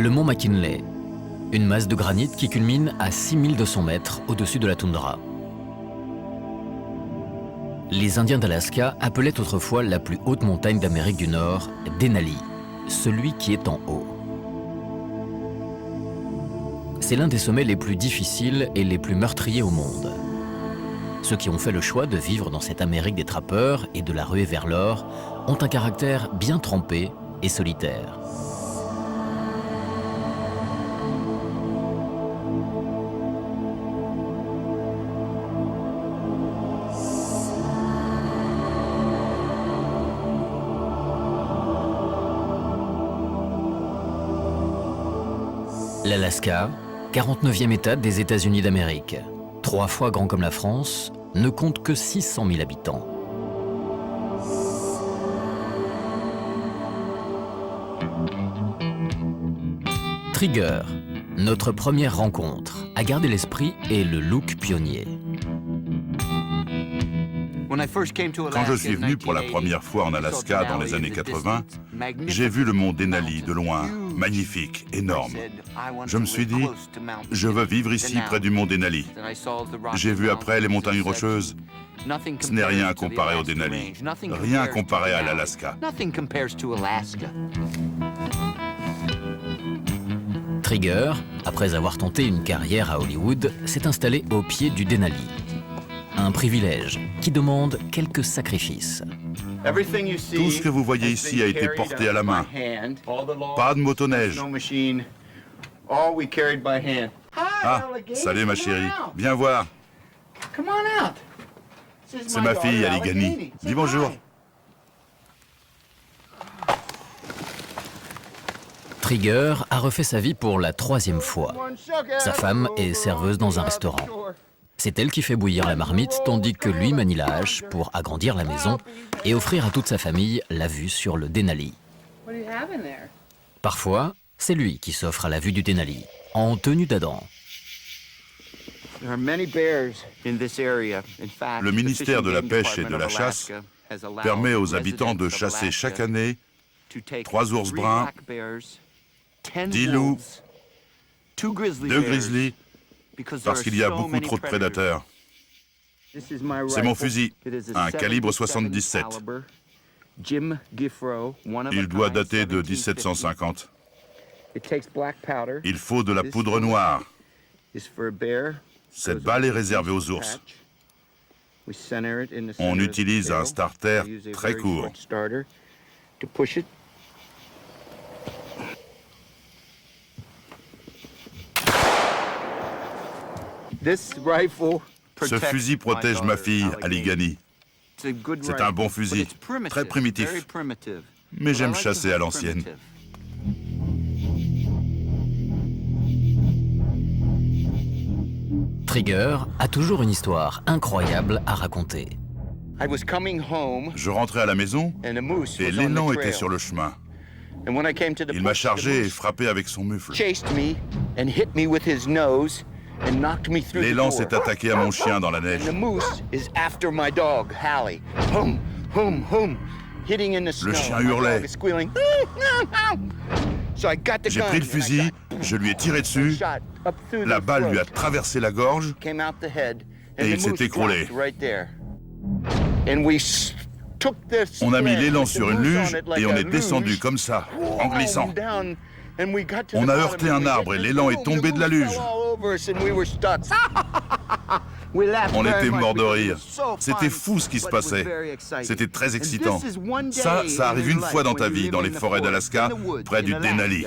Le mont McKinley, une masse de granit qui culmine à 6200 mètres au-dessus de la toundra. Les Indiens d'Alaska appelaient autrefois la plus haute montagne d'Amérique du Nord Denali, celui qui est en haut. C'est l'un des sommets les plus difficiles et les plus meurtriers au monde. Ceux qui ont fait le choix de vivre dans cette Amérique des trappeurs et de la ruée vers l'or ont un caractère bien trempé et solitaire. L'Alaska, 49e État des États-Unis d'Amérique, 3 fois grand comme la France, ne compte que 600 000 habitants. Trigger, notre première rencontre, a gardé l'esprit et le look pionnier. Quand je suis venu pour la première fois en Alaska dans les années 80, j'ai vu le mont Denali de loin, magnifique, énorme. Je me suis dit, je veux vivre ici près du mont Denali. J'ai vu après les montagnes rocheuses. Ce n'est rien comparé au Denali, rien comparé à l'Alaska. Trigger, après avoir tenté une carrière à Hollywood, s'est installé au pied du Denali. Un privilège qui demande quelques sacrifices. Tout ce que vous voyez ici a été porté à la main. Pas de motoneige. Ah, salut ma chérie. Viens voir. C'est ma fille, Aligani. Dis bonjour. Trigger a refait sa vie pour la 3e fois. Sa femme est serveuse dans un restaurant. C'est elle qui fait bouillir la marmite, tandis que lui manie la hache pour agrandir la maison et offrir à toute sa famille la vue sur le Denali. Parfois, c'est lui qui s'offre à la vue du Denali, en tenue d'Adam. Le ministère de la Pêche et de la Chasse permet aux habitants de chasser chaque année 3 ours bruns, 10 loups, 2 grizzlies, parce qu'il y a beaucoup trop de prédateurs. C'est mon fusil, un calibre 77. Il doit dater de 1750. Il faut de la poudre noire. Cette balle est réservée aux ours. On utilise un starter très court. Ce fusil protège ma fille, Aligani. C'est un bon fusil, très primitif. Mais j'aime chasser à l'ancienne. Trigger a toujours une histoire incroyable à raconter. Je rentrais à la maison et l'élan était sur le chemin. Il m'a chargé et frappé avec son mufle. L'élan s'est attaqué à mon chien dans la neige. Le chien hurlait. J'ai pris le fusil, je lui ai tiré dessus, la balle lui a traversé la gorge et il s'est écroulé. On a mis l'élan sur une luge et on est descendu comme ça, en glissant. On a heurté un arbre et l'élan est tombé de la luge. On était morts de rire. C'était fou ce qui se passait. C'était très excitant. Ça arrive une fois dans ta vie, dans les forêts d'Alaska, près du Denali.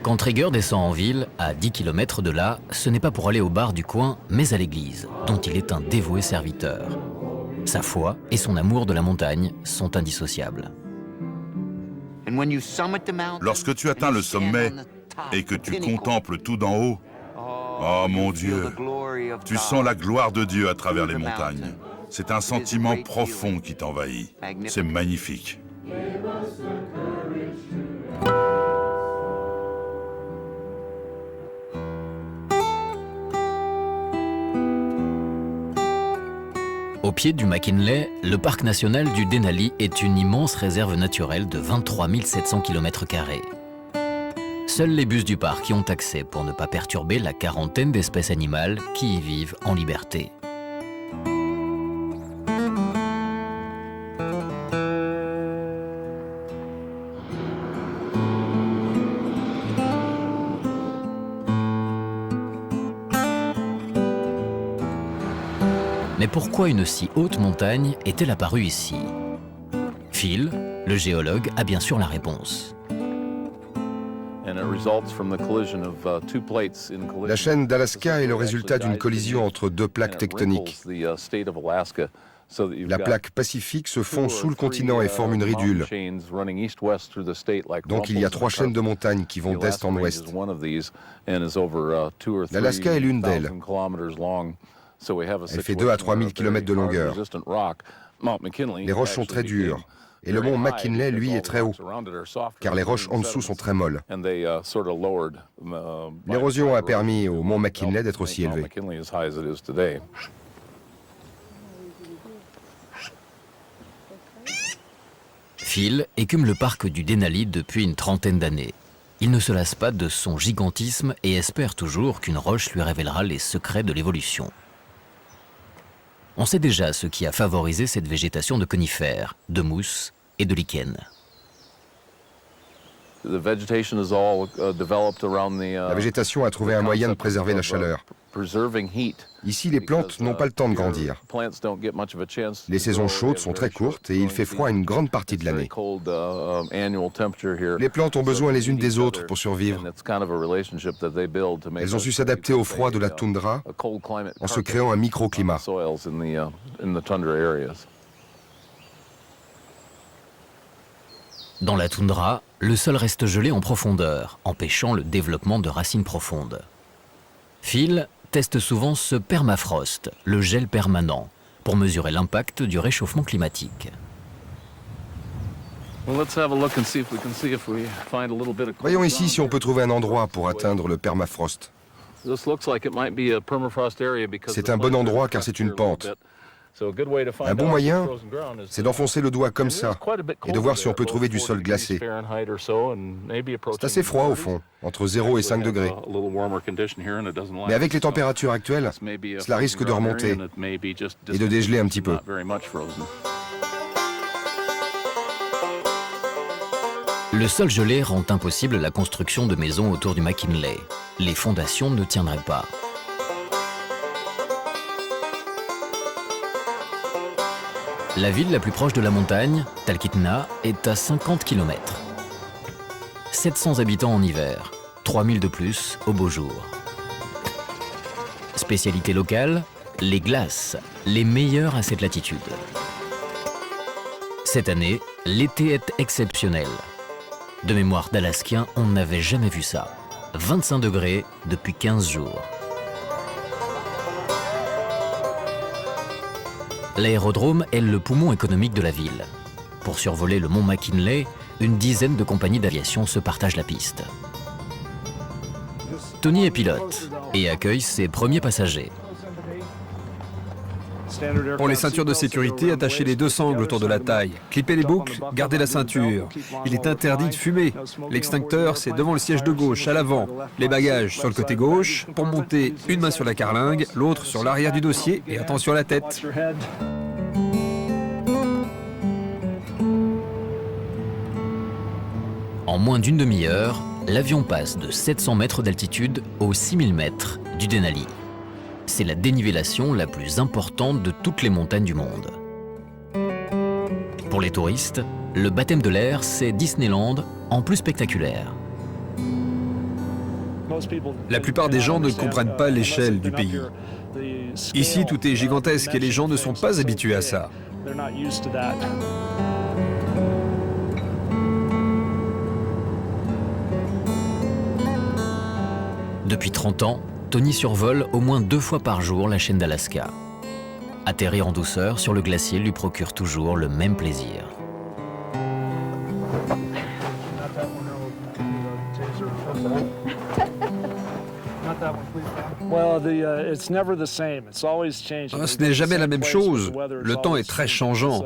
Quand Trigger descend en ville, à 10 km de là, ce n'est pas pour aller au bar du coin, mais à l'église, dont il est un dévoué serviteur. Sa foi et son amour de la montagne sont indissociables. Lorsque tu atteins le sommet et que tu contemples tout d'en haut, oh mon Dieu, tu sens la gloire de Dieu à travers les montagnes. C'est un sentiment profond qui t'envahit. C'est magnifique. Au pied du McKinley, le parc national du Denali est une immense réserve naturelle de 23 700 km². Seuls les bus du parc y ont accès pour ne pas perturber la quarantaine d'espèces animales qui y vivent en liberté. Mais pourquoi une si haute montagne est-elle apparue ici? Phil, le géologue, a bien sûr la réponse. La chaîne d'Alaska est le résultat d'une collision entre deux plaques tectoniques. La plaque pacifique se fond sous le continent et forme une ridule. Donc il y a 3 chaînes de montagnes qui vont d'est en ouest. L'Alaska est l'une d'elles. Elle fait 2 à 3 000 km de longueur. Les roches sont très dures. Et le mont McKinley, lui, est très haut, car les roches en dessous sont très molles. L'érosion a permis au mont McKinley d'être aussi élevé. Phil écume le parc du Denali depuis une trentaine d'années. Il ne se lasse pas de son gigantisme et espère toujours qu'une roche lui révélera les secrets de l'évolution. On sait déjà ce qui a favorisé cette végétation de conifères, de mousses et de lichens. La végétation a trouvé un moyen de préserver la chaleur. Ici, les plantes n'ont pas le temps de grandir. Les saisons chaudes sont très courtes et il fait froid une grande partie de l'année. Les plantes ont besoin les unes des autres pour survivre. Elles ont su s'adapter au froid de la toundra en se créant un microclimat. Dans la toundra, le sol reste gelé en profondeur, empêchant le développement de racines profondes. Phil teste souvent ce permafrost, le gel permanent, pour mesurer l'impact du réchauffement climatique. Voyons ici si on peut trouver un endroit pour atteindre le permafrost. C'est un bon endroit car c'est une pente. Un bon moyen, c'est d'enfoncer le doigt comme ça et de voir si on peut trouver du sol glacé. C'est assez froid au fond, entre 0 et 5 degrés. Mais avec les températures actuelles, cela risque de remonter et de dégeler un petit peu. Le sol gelé rend impossible la construction de maisons autour du McKinley. Les fondations ne tiendraient pas. La ville la plus proche de la montagne, Talkeetna, est à 50 km. 700 habitants en hiver, 3000 de plus au beau jour. Spécialité locale, les glaces, les meilleures à cette latitude. Cette année, l'été est exceptionnel. De mémoire d'Alaskien, on n'avait jamais vu ça. 25 degrés depuis 15 jours. L'aérodrome est le poumon économique de la ville. Pour survoler le mont McKinley, une dizaine de compagnies d'aviation se partagent la piste. Tony est pilote et accueille ses premiers passagers. Pour les ceintures de sécurité, attachez les 2 sangles autour de la taille. Clippez les boucles, gardez la ceinture. Il est interdit de fumer. L'extincteur, c'est devant le siège de gauche, à l'avant. Les bagages sur le côté gauche. Pour monter, une main sur la carlingue, l'autre sur l'arrière du dossier et attention à la tête. En moins d'une demi-heure, l'avion passe de 700 mètres d'altitude aux 6000 mètres du Denali. C'est la dénivellation la plus importante de toutes les montagnes du monde. Pour les touristes, le baptême de l'air, c'est Disneyland en plus spectaculaire. La plupart des gens ne comprennent pas l'échelle du pays. Ici, tout est gigantesque et les gens ne sont pas habitués à ça. Depuis 30 ans, Tony survole au moins 2 fois par jour la chaîne d'Alaska. Atterrir en douceur sur le glacier lui procure toujours le même plaisir. Not that one, please. Ce n'est jamais la même chose. Le temps est très changeant.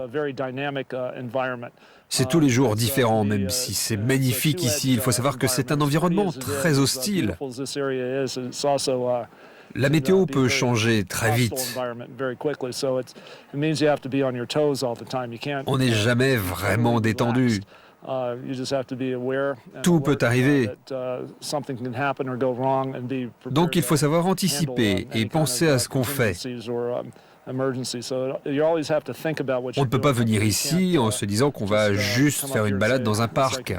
C'est tous les jours différent, même si c'est magnifique ici. Il faut savoir que c'est un environnement très hostile. La météo peut changer très vite. On n'est jamais vraiment détendu. Tout peut arriver. Donc il faut savoir anticiper et penser à ce qu'on fait. On ne peut pas venir ici en se disant qu'on va juste faire une balade dans un parc.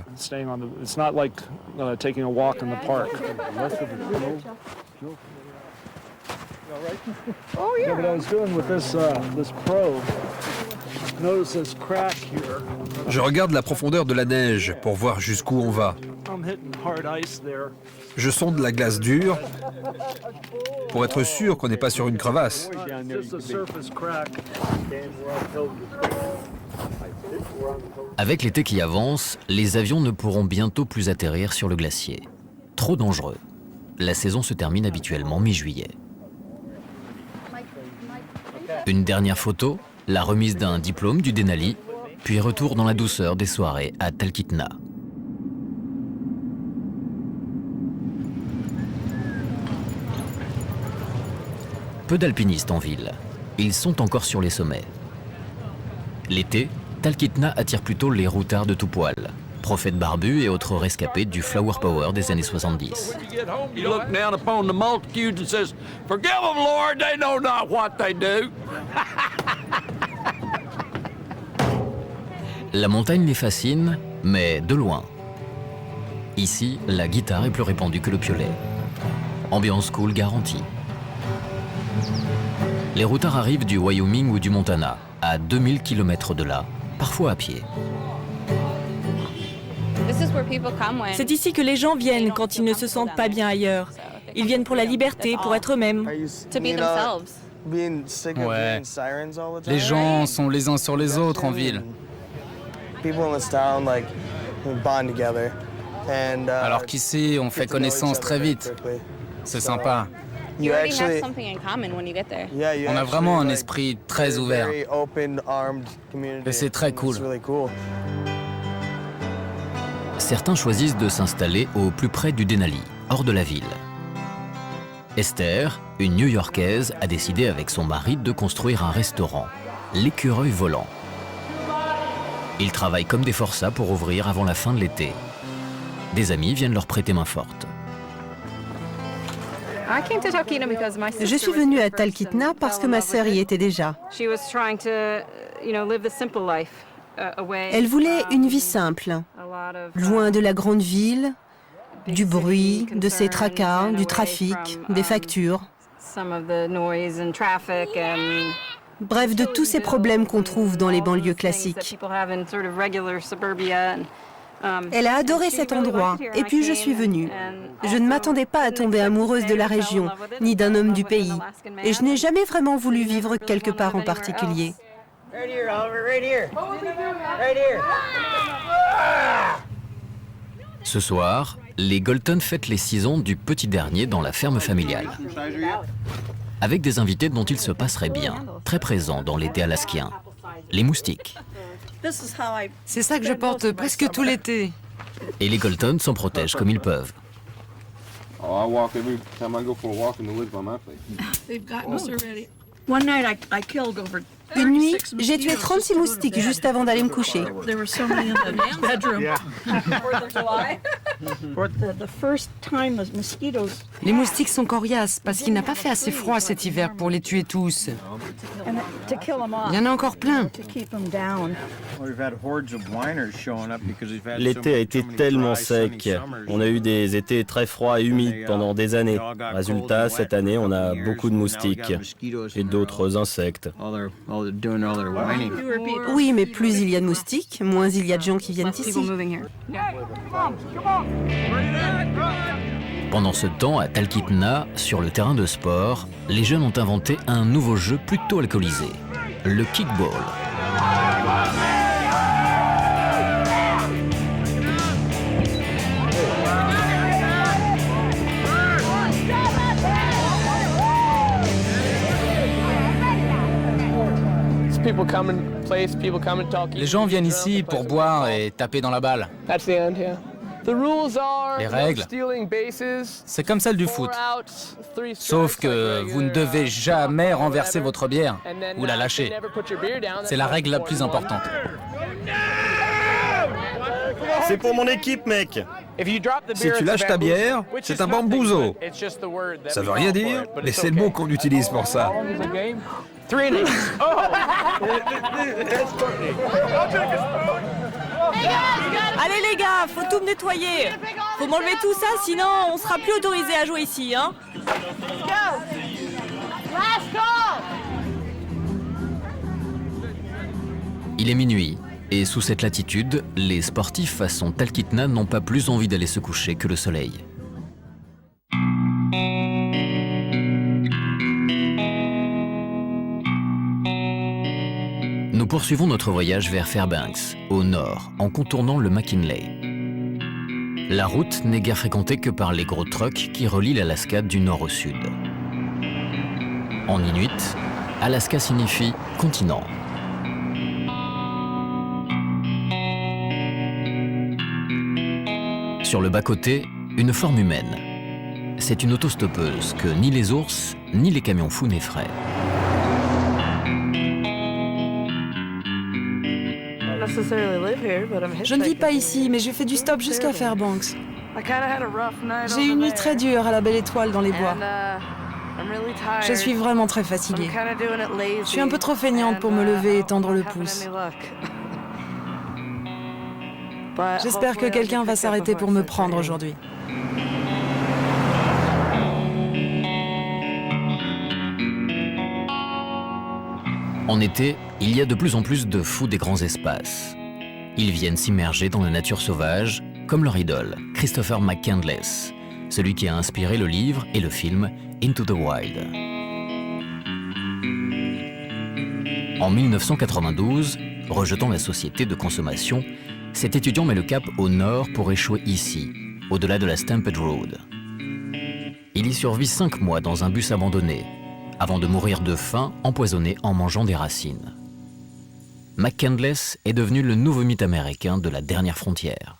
Je regarde la profondeur de la neige pour voir jusqu'où on va. Je sonde la glace dure pour être sûr qu'on n'est pas sur une crevasse. Avec l'été qui avance, les avions ne pourront bientôt plus atterrir sur le glacier. Trop dangereux. La saison se termine habituellement mi-juillet. Une dernière photo, la remise d'un diplôme du Denali, puis retour dans la douceur des soirées à Talkeetna. Peu d'alpinistes en ville. Ils sont encore sur les sommets. L'été, Talkeetna attire plutôt les routards de tout poil, prophètes barbus et autres rescapés du Flower Power des années 70. La montagne les fascine, mais de loin. Ici, la guitare est plus répandue que le piolet. Ambiance cool garantie. Les routards arrivent du Wyoming ou du Montana, à 2000 km de là, parfois à pied. C'est ici que les gens viennent quand ils ne se sentent pas bien ailleurs. Ils viennent pour la liberté, pour être eux-mêmes. Ouais. Les gens sont les uns sur les autres en ville. Alors qu'ici, on fait connaissance très vite. C'est sympa. On a vraiment un esprit très ouvert. Et c'est très cool. Certains choisissent de s'installer au plus près du Denali, hors de la ville. Esther, une New-Yorkaise, a décidé avec son mari de construire un restaurant, l'Écureuil Volant. Ils travaillent comme des forçats pour ouvrir avant la fin de l'été. Des amis viennent leur prêter main forte. Je suis venue à Talkeetna parce que ma sœur y était déjà. Elle voulait une vie simple, loin de la grande ville, du bruit, de ses tracas, du trafic, des factures. Bref, de tous ces problèmes qu'on trouve dans les banlieues classiques. Elle a adoré cet endroit, et puis je suis venue. Je ne m'attendais pas à tomber amoureuse de la région, ni d'un homme du pays. Et je n'ai jamais vraiment voulu vivre quelque part en particulier. Ce soir, les Galton fêtent les 6 ans du petit dernier dans la ferme familiale. Avec des invités dont il se passerait bien, très présents dans l'été alaskien. Les moustiques. C'est ça que je porte presque tout l'été. Et les Galton s'en protègent comme ils peuvent. Une nuit, j'ai tué 36 moustiques juste avant d'aller me coucher. Les moustiques sont coriaces parce qu'il n'a pas fait assez froid cet hiver pour les tuer tous. Il y en a encore plein. L'été a été tellement sec. On a eu des étés très froids et humides pendant des années. Résultat, cette année, on a beaucoup de moustiques et d'autres insectes. Oui, mais plus il y a de moustiques, moins il y a de gens qui viennent ici. Pendant ce temps, à Talkeetna, sur le terrain de sport, les jeunes ont inventé un nouveau jeu plutôt alcoolisé, le kickball. Les gens viennent ici pour boire et taper dans la balle. Les règles, c'est comme celle du foot. Sauf que vous ne devez jamais renverser votre bière ou la lâcher. C'est la règle la plus importante. C'est pour mon équipe, mec. Si tu lâches ta bière, c'est un bambouzo. Ça veut rien dire, mais c'est le mot qu'on utilise pour ça. Allez les gars, faut tout me nettoyer. Faut m'enlever tout ça, sinon on sera plus autorisé à jouer ici, hein. Il est minuit, et sous cette latitude, les sportifs façon Talkeetna n'ont pas plus envie d'aller se coucher que le soleil. Nous poursuivons notre voyage vers Fairbanks, au nord, en contournant le McKinley. La route n'est guère fréquentée que par les gros trucks qui relient l'Alaska du nord au sud. En inuit, Alaska signifie continent. Sur le bas-côté, une forme humaine. C'est une autostoppeuse que ni les ours, ni les camions fous n'effraient. Je ne vis pas ici, mais j'ai fait du stop jusqu'à Fairbanks. J'ai eu une nuit très dure à la Belle Étoile dans les bois. Je suis vraiment très fatiguée. Je suis un peu trop feignante pour me lever et tendre le pouce. J'espère que quelqu'un va s'arrêter pour me prendre aujourd'hui. En été, il y a de plus en plus de fous des grands espaces. Ils viennent s'immerger dans la nature sauvage, comme leur idole, Christopher McCandless, celui qui a inspiré le livre et le film Into the Wild. En 1992, rejetant la société de consommation, cet étudiant met le cap au nord pour échouer ici, au-delà de la Stampede Road. Il y survit 5 mois dans un bus abandonné, avant de mourir de faim, empoisonné en mangeant des racines. McCandless est devenu le nouveau mythe américain de la dernière frontière.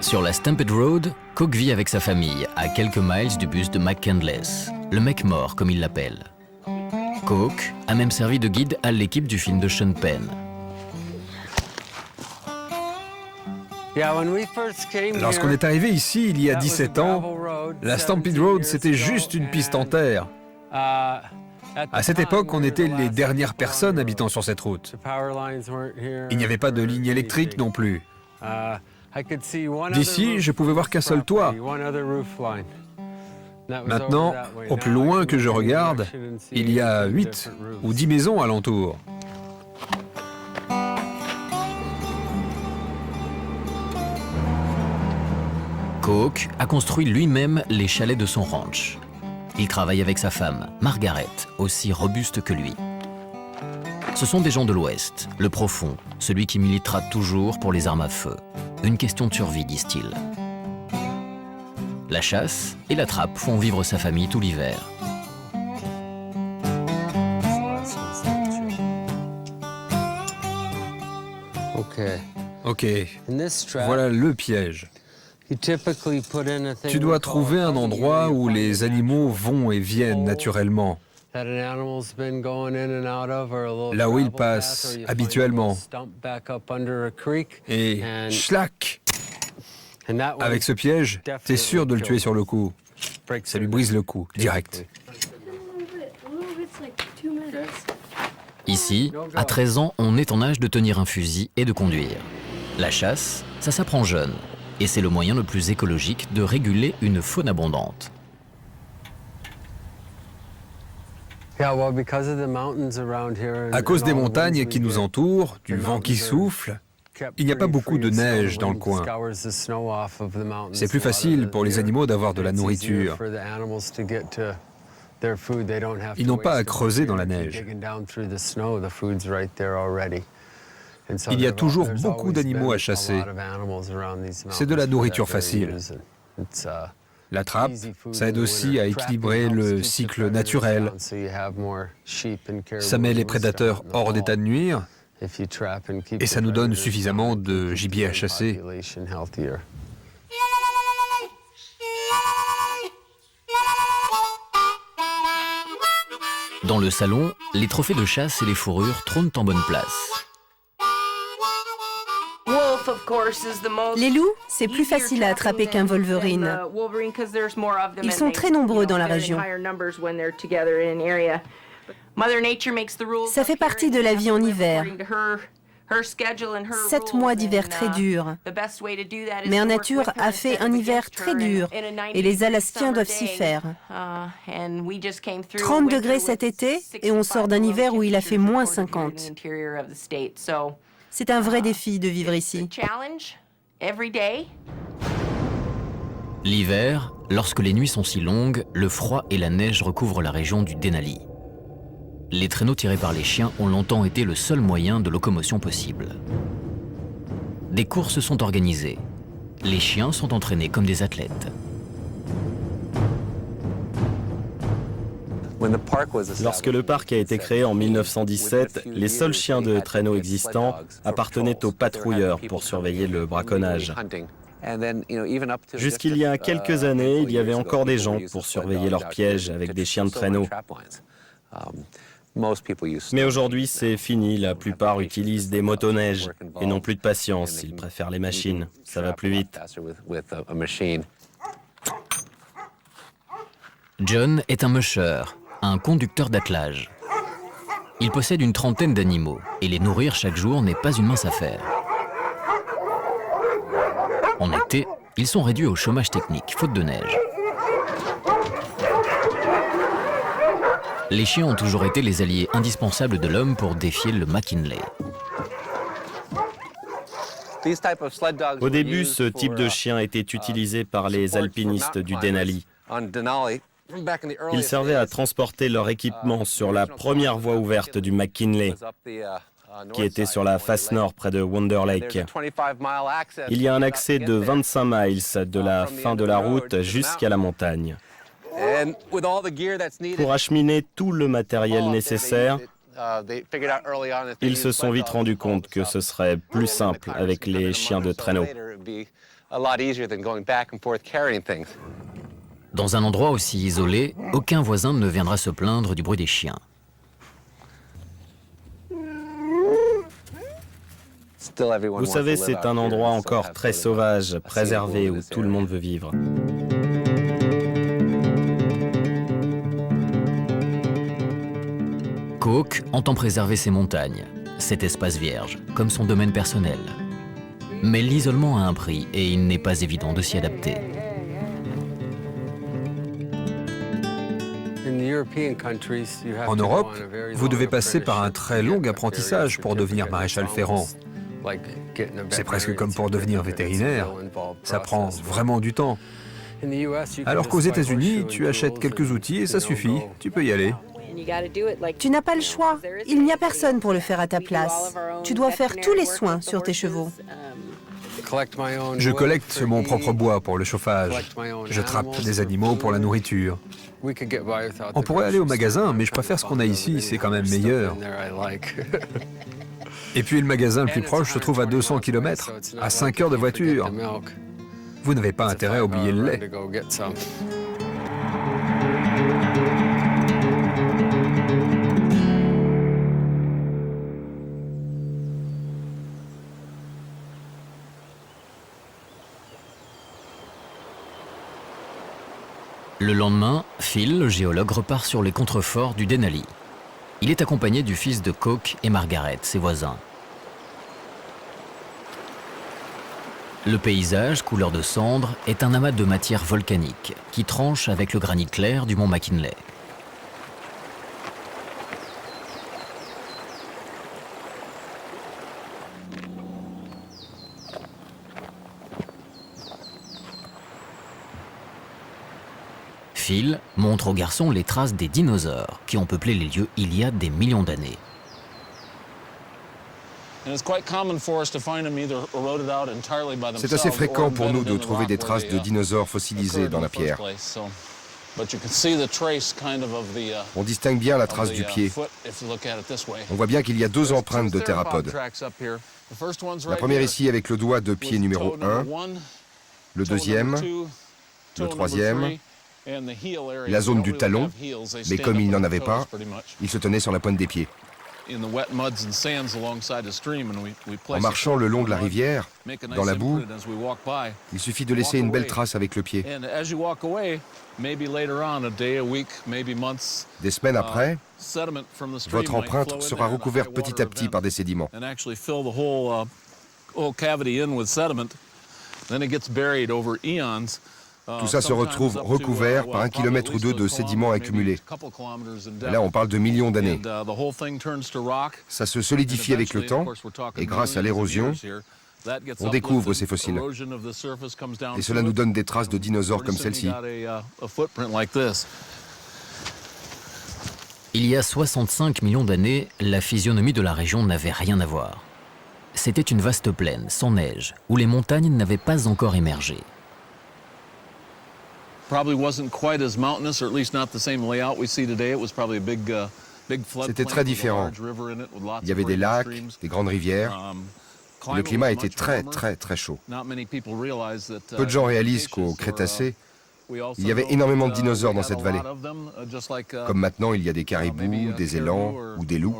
Sur la Stampede Road, Coke vit avec sa famille, à quelques miles du bus de McCandless, le mec mort comme il l'appelle. Coke a même servi de guide à l'équipe du film de Sean Penn. Lorsqu'on est arrivé ici il y a 17 ans, la Stampede Road c'était juste une piste en terre. À cette époque, on était les dernières personnes habitant sur cette route. Il n'y avait pas de ligne électrique non plus. D'ici, je pouvais voir qu'un seul toit. Maintenant, au plus loin que je regarde, il y a 8 ou 10 maisons alentour. Coke a construit lui-même les chalets de son ranch. Il travaille avec sa femme, Margaret, aussi robuste que lui. Ce sont des gens de l'Ouest, le profond, celui qui militera toujours pour les armes à feu. Une question de survie, disent-ils. La chasse et la trappe font vivre sa famille tout l'hiver. Ok, voilà le piège. Tu dois trouver un endroit où les animaux vont et viennent naturellement. Là où ils passent habituellement. Et schlac! Avec ce piège, t'es sûr de le tuer sur le coup. Ça lui brise le cou, direct. Ici, à 13 ans, on est en âge de tenir un fusil et de conduire. La chasse, ça s'apprend jeune. Et c'est le moyen le plus écologique de réguler une faune abondante. À cause des montagnes qui nous entourent, du vent qui souffle, il n'y a pas beaucoup de neige dans le coin. C'est plus facile pour les animaux d'avoir de la nourriture. Ils n'ont pas à creuser dans la neige. Il y a toujours beaucoup d'animaux à chasser. C'est de la nourriture facile. La trappe, ça aide aussi à équilibrer le cycle naturel. Ça met les prédateurs hors d'état de nuire et ça nous donne suffisamment de gibier à chasser. Dans le salon, les trophées de chasse et les fourrures trônent en bonne place. Les loups, c'est plus facile à attraper qu'un wolverine. Ils sont très nombreux dans la région. Ça fait partie de la vie en hiver. 7 mois d'hiver très durs. Mère Nature a fait un hiver très dur et les Alaskiens doivent s'y faire. 30 degrés cet été et on sort d'un hiver où il a fait moins 50. C'est un vrai défi de vivre ici. L'hiver, lorsque les nuits sont si longues, le froid et la neige recouvrent la région du Denali. Les traîneaux tirés par les chiens ont longtemps été le seul moyen de locomotion possible. Des courses sont organisées. Les chiens sont entraînés comme des athlètes. Lorsque le parc a été créé en 1917, les seuls chiens de traîneau existants appartenaient aux patrouilleurs pour surveiller le braconnage. Jusqu'il y a quelques années, il y avait encore des gens pour surveiller leurs pièges avec des chiens de traîneau. Mais aujourd'hui, c'est fini. La plupart utilisent des motoneiges et n'ont plus de patience. Ils préfèrent les machines. Ça va plus vite. John est un musher, un conducteur d'attelage. Il possède une trentaine d'animaux et les nourrir chaque jour n'est pas une mince affaire. En été, ils sont réduits au chômage technique, faute de neige. Les chiens ont toujours été les alliés indispensables de l'homme pour défier le McKinley. Au début, ce type de chien était utilisé par les alpinistes du Denali. Ils servaient à transporter leur équipement sur la première voie ouverte du McKinley, qui était sur la face nord près de Wonder Lake. Il y a un accès de 25 miles de la fin de la route jusqu'à la montagne. Pour acheminer tout le matériel nécessaire, ils se sont vite rendus compte que ce serait plus simple avec les chiens de traîneau. Dans un endroit aussi isolé, aucun voisin ne viendra se plaindre du bruit des chiens. Vous savez, c'est un endroit encore très sauvage, préservé, où tout le monde veut vivre. Coke entend préserver ses montagnes, cet espace vierge, comme son domaine personnel. Mais l'isolement a un prix et il n'est pas évident de s'y adapter. En Europe, vous devez passer par un très long apprentissage pour devenir maréchal ferrant. C'est presque comme pour devenir vétérinaire. Ça prend vraiment du temps. Alors qu'aux États-Unis, tu achètes quelques outils et ça suffit. Tu peux y aller. Tu n'as pas le choix. Il n'y a personne pour le faire à ta place. Tu dois faire tous les soins sur tes chevaux. Je collecte mon propre bois pour le chauffage. Je trappe des animaux pour la nourriture. On pourrait aller au magasin, mais je préfère ce qu'on a ici, c'est quand même meilleur. Et puis le magasin le plus proche se trouve à 200 km, à 5 heures de voiture. Vous n'avez pas intérêt à oublier le lait. Le lendemain, Phil, le géologue, repart sur les contreforts du Denali. Il est accompagné du fils de Coke et Margaret, ses voisins. Le paysage, couleur de cendre, est un amas de matière volcanique qui tranche avec le granit clair du mont McKinley. Phil montre aux garçons les traces des dinosaures qui ont peuplé les lieux il y a des millions d'années. C'est assez fréquent pour nous de trouver des traces de dinosaures fossilisés dans la pierre. On distingue bien la trace du pied. On voit bien qu'il y a 2 empreintes de thérapodes. La première ici avec le doigt de pied numéro 1, le deuxième, le troisième, la zone du talon, mais comme il n'en avait pas, il se tenait sur la pointe des pieds. En marchant le long de la rivière, dans la boue, il suffit de laisser une belle trace avec le pied. Des semaines après, votre empreinte sera recouverte petit à petit par des sédiments. Tout ça se retrouve recouvert par 1 kilomètre ou 2 de sédiments accumulés. Là, on parle de millions d'années. Ça se solidifie avec le temps, et grâce à l'érosion, on découvre ces fossiles. Et cela nous donne des traces de dinosaures comme celle-ci. Il y a 65 millions d'années, la physionomie de la région n'avait rien à voir. C'était une vaste plaine, sans neige, où les montagnes n'avaient pas encore émergé. C'était très différent. Il y avait des lacs, des grandes rivières. Le climat était très chaud. Peu de gens réalisent qu'au Crétacé, il y avait énormément de dinosaures dans cette vallée. Comme maintenant, il y a des caribous, des élans ou des loups.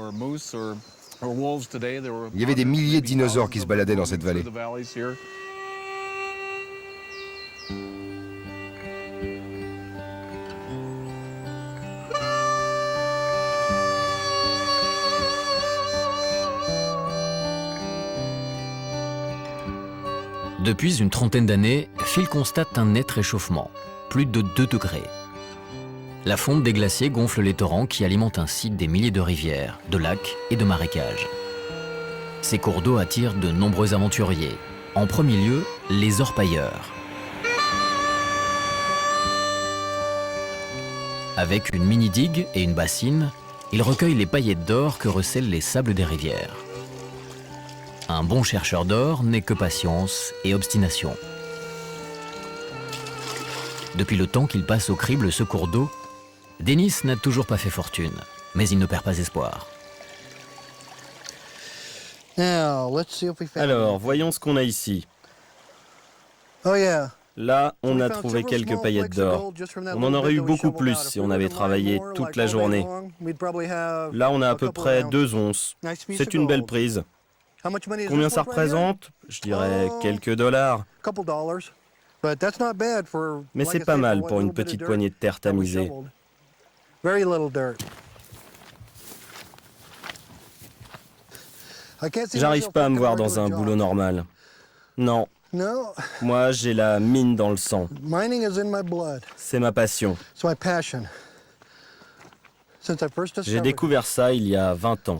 Il y avait des milliers de dinosaures qui se baladaient dans cette vallée. Depuis une trentaine d'années, Phil constate un net réchauffement, plus de 2 degrés. La fonte des glaciers gonfle les torrents qui alimentent ainsi des milliers de rivières, de lacs et de marécages. Ces cours d'eau attirent de nombreux aventuriers, en premier lieu les orpailleurs. Avec une mini-digue et une bassine, ils recueillent les paillettes d'or que recèlent les sables des rivières. Un bon chercheur d'or n'est que patience et obstination. Depuis le temps qu'il passe au crible ce cours d'eau, Dennis n'a toujours pas fait fortune, mais il ne perd pas espoir. Alors, voyons ce qu'on a ici. Là, on a trouvé quelques paillettes d'or. On en aurait eu beaucoup plus si on avait travaillé toute la journée. Là, on a à peu près 2 onces. C'est une belle prise. Combien ça représente? Je dirais quelques dollars. Mais c'est pas mal pour une petite poignée de terre tamisée. J'arrive pas à me voir dans un boulot normal. Non. Moi, j'ai la mine dans le sang. C'est ma passion. J'ai découvert ça il y a 20 ans.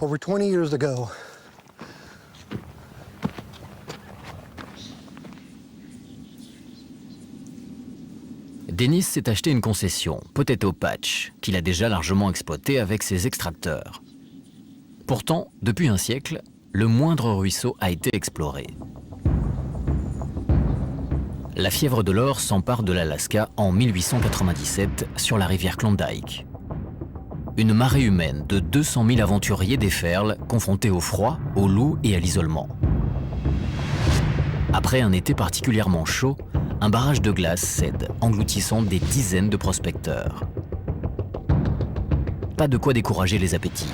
Dennis s'est acheté une concession, Potato Patch, qu'il a déjà largement exploitée avec ses extracteurs. Pourtant, depuis un siècle, le moindre ruisseau a été exploré. La fièvre de l'or s'empare de l'Alaska en 1897 sur la rivière Klondike. Une marée humaine de 200 000 aventuriers déferle, confrontés au froid, au loup et à l'isolement. Après un été particulièrement chaud, un barrage de glace cède, engloutissant des dizaines de prospecteurs. Pas de quoi décourager les appétits.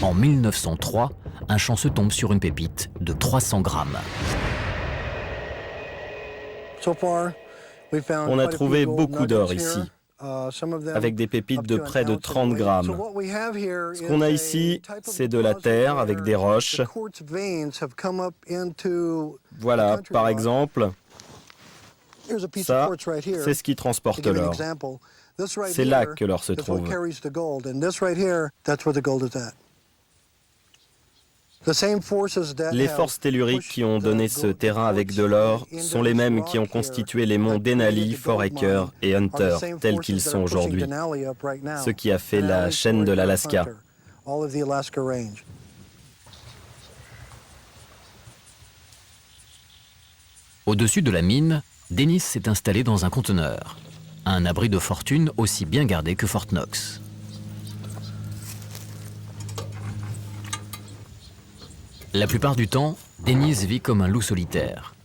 En 1903, un chanceux tombe sur une pépite de 300 grammes. On a trouvé beaucoup d'or ici, avec des pépites de près de 30 grammes. Ce qu'on a ici, c'est de la terre avec des roches. Voilà, par exemple, ça, c'est ce qui transporte l'or. C'est là que l'or se trouve. Les forces telluriques qui ont donné ce terrain avec de l'or sont les mêmes qui ont constitué les monts Denali, Foraker et Hunter, tels qu'ils sont aujourd'hui, ce qui a fait la chaîne de l'Alaska. Au-dessus de la mine, Dennis s'est installé dans un conteneur. Un abri de fortune aussi bien gardé que Fort Knox. La plupart du temps, Dennis vit comme un loup solitaire.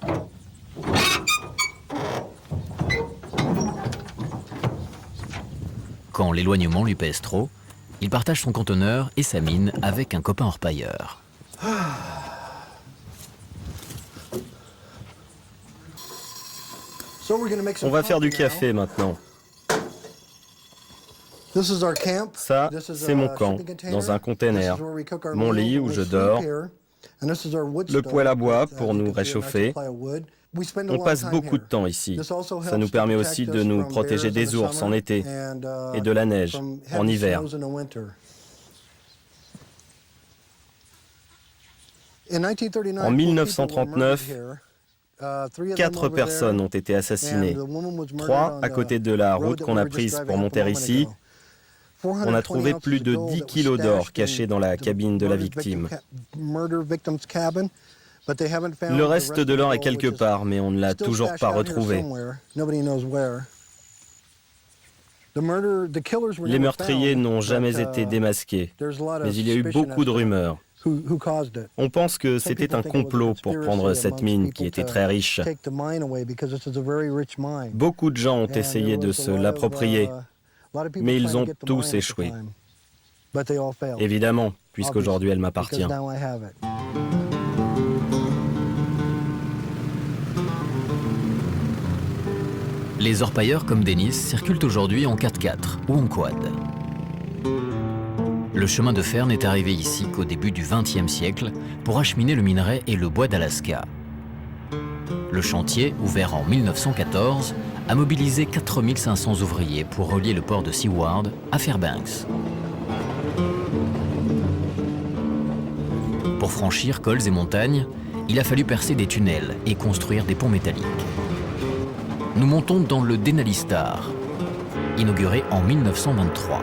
Quand l'éloignement lui pèse trop, il partage son conteneur et sa mine avec un copain orpailleur. On va faire du café maintenant. Ça, c'est mon camp, dans un container. Mon lit où je dors. Le poêle à bois pour nous réchauffer. On passe beaucoup de temps ici. Ça nous permet aussi de nous protéger des ours en été et de la neige en hiver. En 1939, 4 personnes ont été assassinées. 3 à côté de la route qu'on a prise pour monter ici. On a trouvé plus de 10 kilos d'or cachés dans la cabine de la victime. Le reste de l'or est quelque part, mais on ne l'a toujours pas retrouvé. Les meurtriers n'ont jamais été démasqués, mais il y a eu beaucoup de rumeurs. On pense que c'était un complot pour prendre cette mine qui était très riche. Beaucoup de gens ont essayé de se l'approprier, mais ils ont tous échoué. Évidemment, puisqu'aujourd'hui elle m'appartient. Les orpailleurs comme Dennis circulent aujourd'hui en 4x4 ou en quad. Le chemin de fer n'est arrivé ici qu'au début du XXe siècle pour acheminer le minerai et le bois d'Alaska. Le chantier, ouvert en 1914, a mobilisé 4500 ouvriers pour relier le port de Seward à Fairbanks. Pour franchir cols et montagnes, il a fallu percer des tunnels et construire des ponts métalliques. Nous montons dans le Denali Star, inauguré en 1923.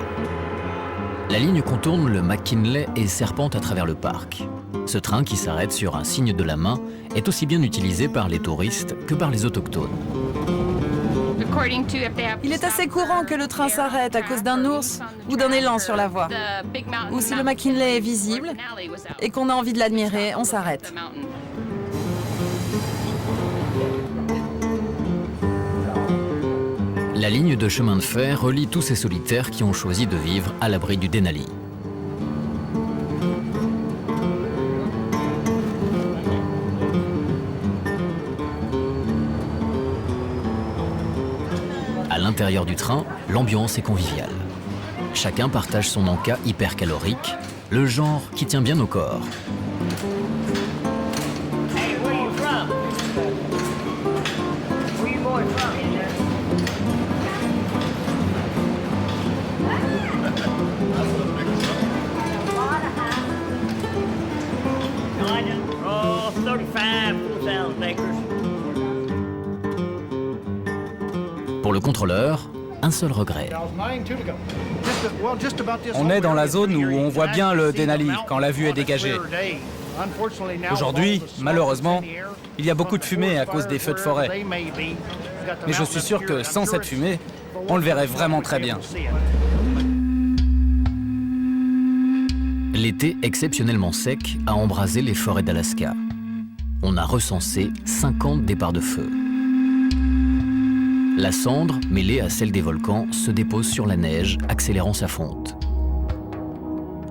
La ligne contourne le McKinley et serpente à travers le parc. Ce train qui s'arrête sur un signe de la main est aussi bien utilisé par les touristes que par les autochtones. Il est assez courant que le train s'arrête à cause d'un ours ou d'un élan sur la voie. Ou si le McKinley est visible et qu'on a envie de l'admirer, on s'arrête. La ligne de chemin de fer relie tous ces solitaires qui ont choisi de vivre à l'abri du Denali. À l'intérieur du train, l'ambiance est conviviale. Chacun partage son encas hypercalorique, le genre qui tient bien au corps. Pour le contrôleur, un seul regret. On est dans la zone où on voit bien le Denali quand la vue est dégagée. Aujourd'hui, malheureusement, il y a beaucoup de fumée à cause des feux de forêt. Mais je suis sûr que sans cette fumée, on le verrait vraiment très bien. L'été exceptionnellement sec a embrasé les forêts d'Alaska. On a recensé 50 départs de feu. La cendre, mêlée à celle des volcans, se dépose sur la neige, accélérant sa fonte.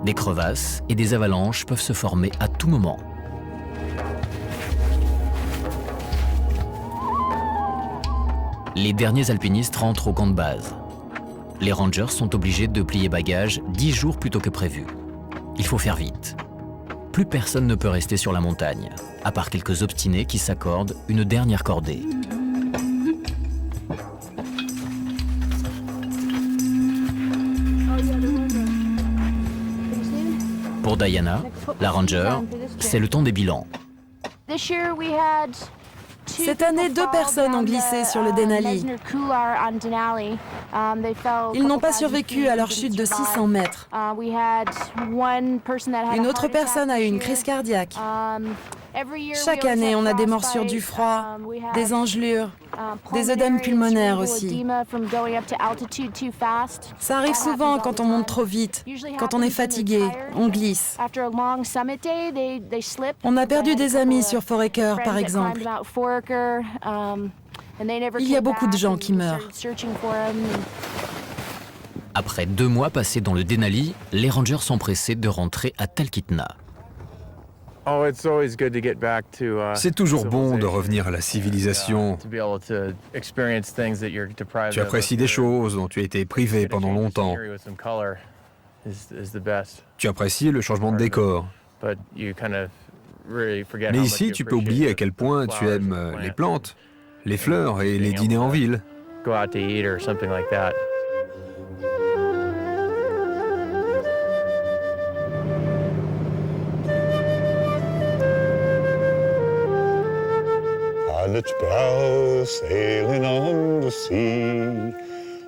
Des crevasses et des avalanches peuvent se former à tout moment. Les derniers alpinistes rentrent au camp de base. Les rangers sont obligés de plier bagages 10 jours plus tôt que prévu. Il faut faire vite. Plus personne ne peut rester sur la montagne, à part quelques obstinés qui s'accordent une dernière cordée. Pour Diana, la ranger, c'est le temps des bilans. Cette année, 2 personnes ont glissé sur le Denali. Ils n'ont pas survécu à leur chute de 600 mètres. Une autre personne a eu une crise cardiaque. Chaque année, on a des morsures du froid, des engelures, des œdèmes pulmonaires aussi. Ça arrive souvent quand on monte trop vite, quand on est fatigué, on glisse. On a perdu des amis sur Foraker, par exemple. Il y a beaucoup de gens qui meurent. Après 2 mois passés dans le Denali, les rangers sont pressés de rentrer à Talkeetna. C'est toujours bon de revenir à la civilisation. Tu apprécies des choses dont tu as été privé pendant longtemps. Tu apprécies le changement de décor. Mais ici, tu peux oublier à quel point tu aimes les plantes, les fleurs et les dîners en ville. On its brow, sailing on the sea,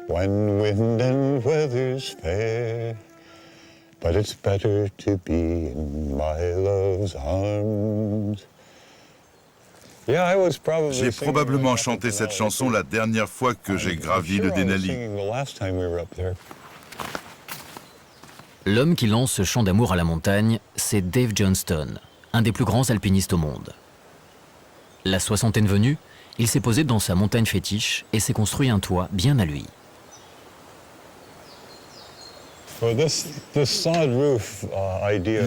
when wind and weather's fair. But it's better to be in my love's arms. J'ai probablement chanté cette chanson la dernière fois que j'ai gravi le Denali. L'homme qui lance ce chant d'amour à la montagne, c'est Dave Johnston, un des plus grands alpinistes au monde. La soixantaine venue, il s'est posé dans sa montagne fétiche et s'est construit un toit bien à lui.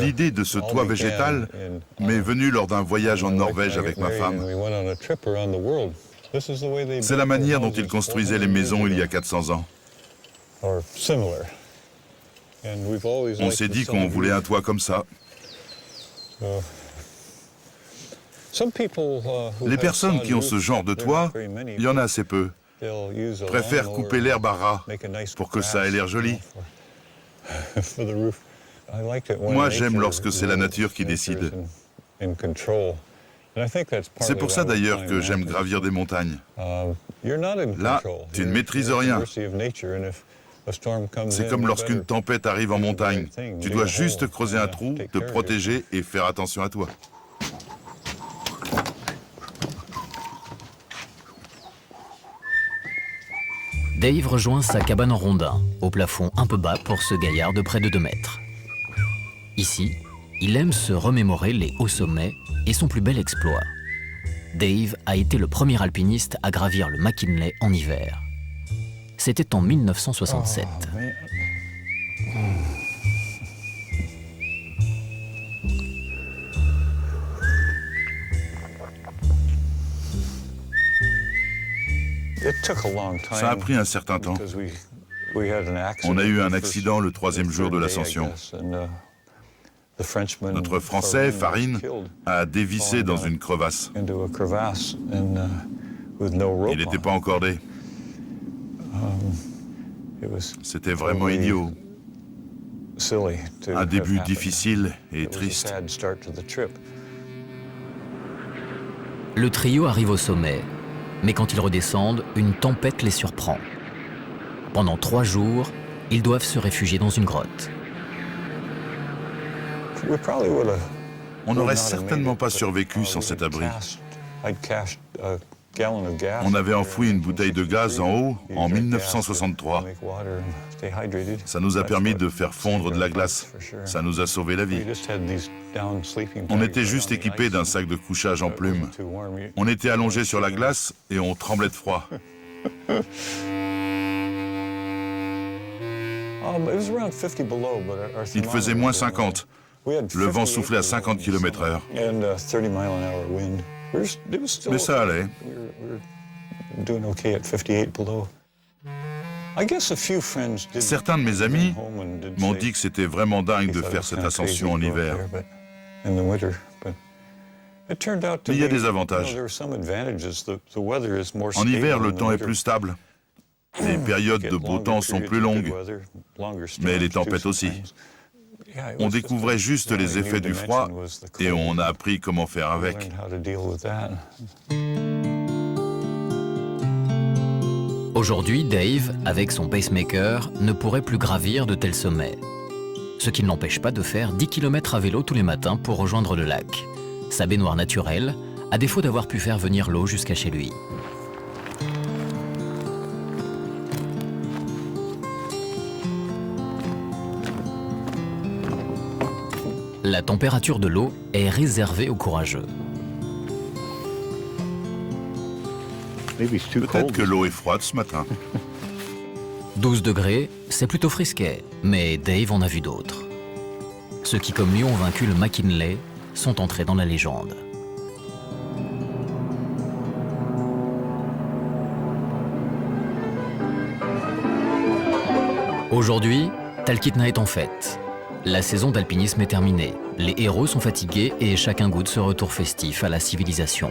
L'idée de ce toit végétal m'est venue lors d'un voyage en Norvège avec ma femme. C'est la manière dont ils construisaient les maisons il y a 400 ans. On s'est dit qu'on voulait un toit comme ça. Les personnes qui ont ce genre de toit, il y en a assez peu, préfèrent couper l'herbe à ras pour que ça ait l'air joli. Moi, j'aime lorsque c'est la nature qui décide. C'est pour ça d'ailleurs que j'aime gravir des montagnes. Là, tu ne maîtrises rien. C'est comme lorsqu'une tempête arrive en montagne. Tu dois juste creuser un trou, te protéger et faire attention à toi. Dave rejoint sa cabane en rondin, au plafond un peu bas pour ce gaillard de près de 2 mètres. Ici, il aime se remémorer les hauts sommets et son plus bel exploit. Dave a été le premier alpiniste à gravir le McKinley en hiver. C'était en 1967. Ça a pris un certain temps. On a eu un accident le 3e jour de l'ascension. Notre Français, Farine, a dévissé dans une crevasse. Il n'était pas encordé. C'était vraiment idiot. Un début difficile et triste. Le trio arrive au sommet, mais quand ils redescendent, une tempête les surprend. Pendant 3 jours, ils doivent se réfugier dans une grotte. On n'aurait certainement pas survécu sans cet abri. On avait enfoui une bouteille de gaz en haut en 1963. Ça nous a permis de faire fondre de la glace. Ça nous a sauvé la vie. On était juste équipés d'un sac de couchage en plumes. On était allongés sur la glace et on tremblait de froid. Il faisait moins 50. Le vent soufflait à 50 km/h. Mais ça allait. Certains de mes amis m'ont dit que c'était vraiment dingue de faire cette ascension en hiver. Mais il y a des avantages. En hiver, le temps est plus stable. Les périodes de beau temps sont plus longues, mais les tempêtes aussi. On découvrait juste les effets du froid et on a appris comment faire avec. Aujourd'hui, Dave, avec son pacemaker, ne pourrait plus gravir de tels sommets. Ce qui ne l'empêche pas de faire 10 km à vélo tous les matins pour rejoindre le lac. sa baignoire naturelle, à défaut d'avoir pu faire venir l'eau jusqu'à chez lui. La température de l'eau est réservée aux courageux. Peut-être que l'eau est froide ce matin. 12 degrés, c'est plutôt frisquet, mais Dave en a vu d'autres. Ceux qui, comme lui, ont vaincu le McKinley sont entrés dans la légende. Aujourd'hui, Talkeetna est en fête. La saison d'alpinisme est terminée. Les héros sont fatigués et chacun goûte ce retour festif à la civilisation.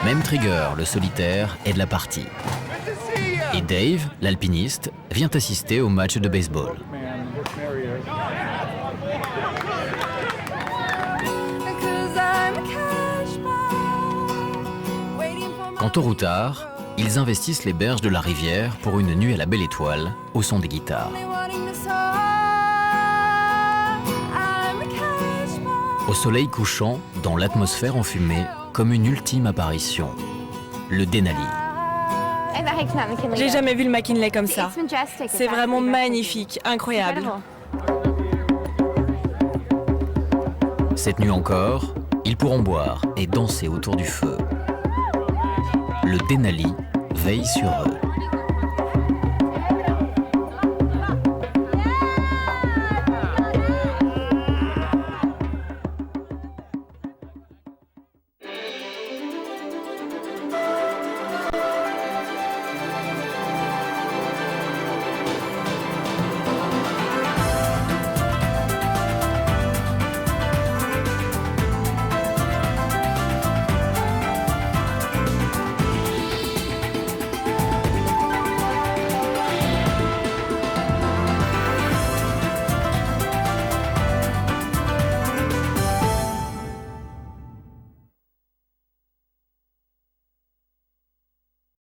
Même Trigger, le solitaire, est de la partie. Et Dave, l'alpiniste, vient assister au match de baseball. Quant aux routards, ils investissent les berges de la rivière pour une nuit à la belle étoile, au son des guitares. Au soleil couchant, dans l'atmosphère enfumée, comme une ultime apparition, le Denali. J'ai jamais vu le McKinley comme ça. C'est vraiment magnifique, incroyable. Cette nuit encore, ils pourront boire et danser autour du feu. Le Denali veille sur eux.